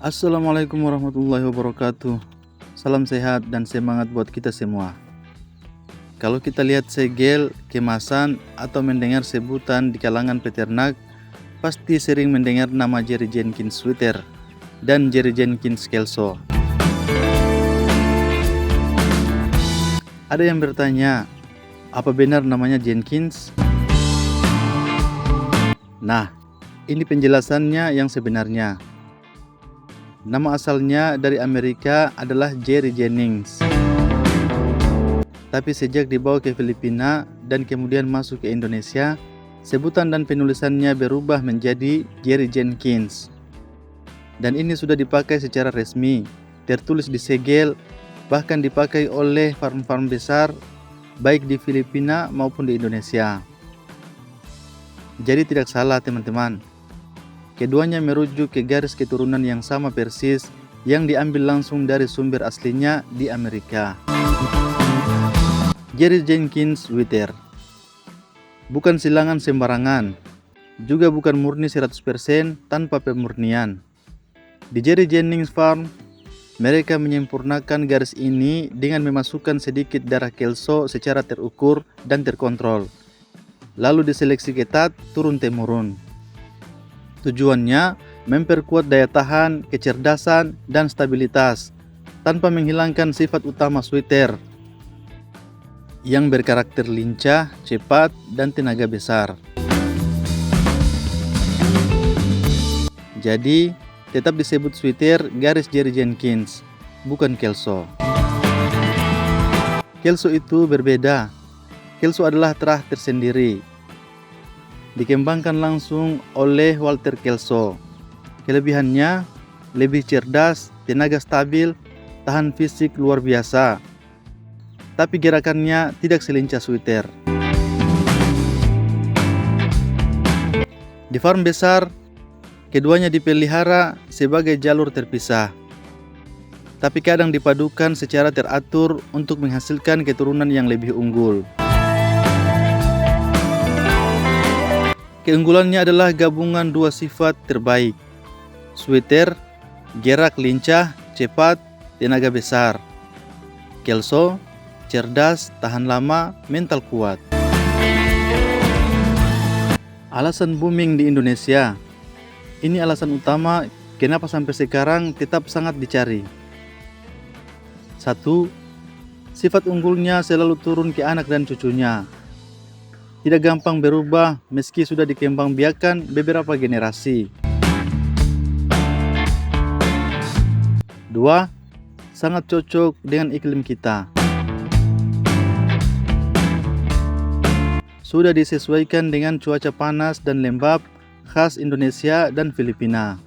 Assalamualaikum warahmatullahi wabarakatuh. Salam sehat dan semangat buat kita semua. Kalau kita lihat segel, kemasan, atau mendengar sebutan di kalangan peternak, pasti sering mendengar nama Jerry Jenkins Sweater dan Jerry Jenkins Kelso. Ada yang bertanya, apa benar namanya Jenkins? Nah, ini penjelasannya yang sebenarnya. Nama asalnya dari Amerika adalah Jerry Jennings. Tapi sejak dibawa ke Filipina dan kemudian masuk ke Indonesia, sebutan dan penulisannya berubah menjadi Jerry Jenkins. Dan ini sudah dipakai secara resmi, tertulis di segel, bahkan dipakai oleh farm-farm besar, baik di Filipina maupun di Indonesia. Jadi tidak salah teman-teman. Keduanya merujuk ke garis keturunan yang sama persis yang diambil langsung dari sumber aslinya di Amerika. Jerry Jenkins Sweater bukan silangan sembarangan, juga bukan murni 100% tanpa pemurnian. Di Jerry Jennings Farm, mereka menyempurnakan garis ini dengan memasukkan sedikit darah Kelso secara terukur dan terkontrol, lalu diseleksi ketat turun-temurun. Tujuannya memperkuat daya tahan, kecerdasan, dan stabilitas tanpa menghilangkan sifat utama sweater yang berkarakter lincah, cepat, dan tenaga besar. Jadi, tetap disebut sweater garis Jerry Jenkins, bukan Kelso. Kelso itu berbeda. Kelso adalah terah tersendiri. Dikembangkan langsung oleh Walter Kelso. Kelebihannya lebih cerdas, tenaga stabil, tahan fisik luar biasa. Tapi gerakannya tidak selincah sweater. Di farm besar, keduanya dipelihara sebagai jalur terpisah. Tapi kadang dipadukan secara teratur untuk menghasilkan keturunan yang lebih unggul. Keunggulannya adalah gabungan dua sifat terbaik. Sweater, gerak lincah, cepat, tenaga besar. Kelso, cerdas, tahan lama, mental kuat. Alasan booming di Indonesia. Ini alasan utama kenapa sampai sekarang tetap sangat dicari. 1. Sifat unggulnya selalu turun ke anak dan cucunya. Tidak gampang berubah meski sudah dikembangbiakan beberapa generasi. 2. Sangat cocok dengan iklim kita. Sudah disesuaikan dengan cuaca panas dan lembab khas Indonesia dan Filipina.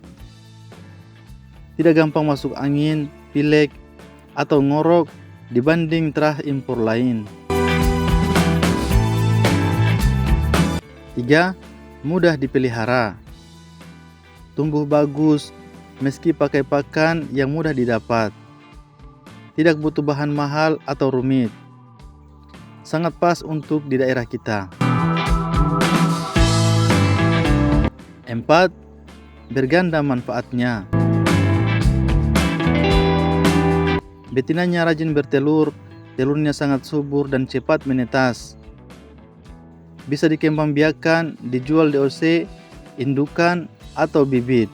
Tidak gampang masuk angin, pilek, atau ngorok dibanding terah impor lain. 3. Mudah dipelihara. Tumbuh bagus meski pakai pakan yang mudah didapat. Tidak butuh bahan mahal atau rumit. Sangat pas untuk di daerah kita. 4. Berganda manfaatnya. Betinanya rajin bertelur, telurnya sangat subur dan cepat menetas. Bisa dikembangbiakan, dijual DOC, indukan, atau bibit.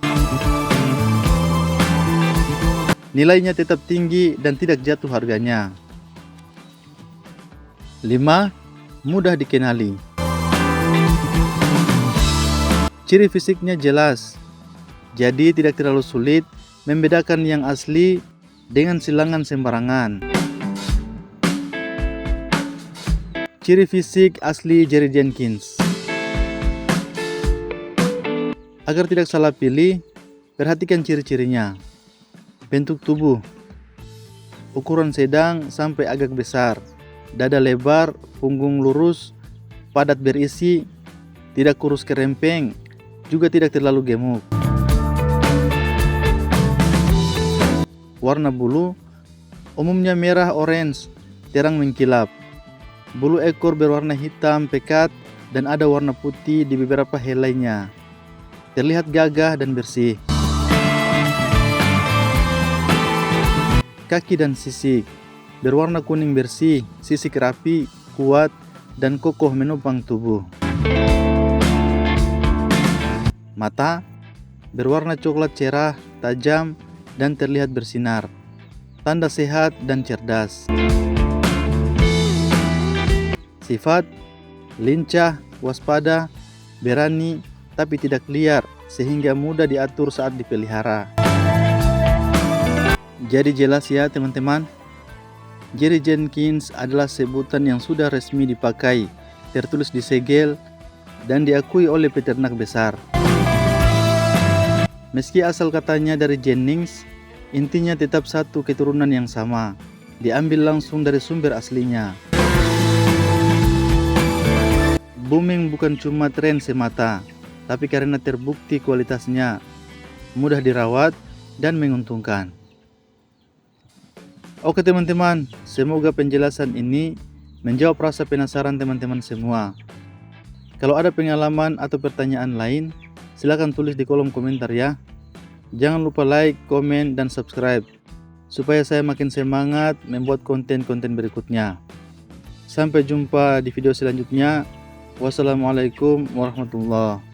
Nilainya tetap tinggi dan tidak jatuh harganya. 5. Mudah dikenali. Ciri fisiknya jelas, jadi tidak terlalu sulit membedakan yang asli dengan silangan sembarangan. Ciri fisik asli Jerry Jenkins. Agar tidak salah pilih, perhatikan ciri-cirinya. Bentuk tubuh, ukuran sedang sampai agak besar, dada lebar, punggung lurus, padat berisi, tidak kurus kerempeng, juga tidak terlalu gemuk. Warna bulu, umumnya merah orange, terang mengkilap. Bulu ekor berwarna hitam pekat dan ada warna putih di beberapa helainya. Terlihat gagah dan bersih. kaki dan sisik, berwarna kuning bersih, sisik rapi, kuat, dan kokoh menopang tubuh. Mata berwarna coklat cerah, tajam, dan terlihat bersinar, tanda sehat dan cerdas. Sifat lincah, waspada, berani, tapi tidak liar, sehingga mudah diatur saat dipelihara. Jadi jelas ya teman-teman, Jerry Jenkins adalah sebutan yang sudah resmi dipakai, tertulis di segel, dan diakui oleh peternak besar. Meski asal katanya dari Jennings, intinya tetap satu keturunan yang sama, diambil langsung dari sumber aslinya. Booming bukan cuma tren semata, tapi karena terbukti kualitasnya, mudah dirawat, dan menguntungkan. Oke teman-teman, semoga penjelasan ini menjawab rasa penasaran teman-teman semua. Kalau ada pengalaman atau pertanyaan lain, silakan tulis di kolom komentar ya. Jangan lupa like, komen, dan subscribe, supaya saya makin semangat membuat konten-konten berikutnya. Sampai jumpa di video selanjutnya. Wassalamualaikum warahmatullahi wabarakatuh.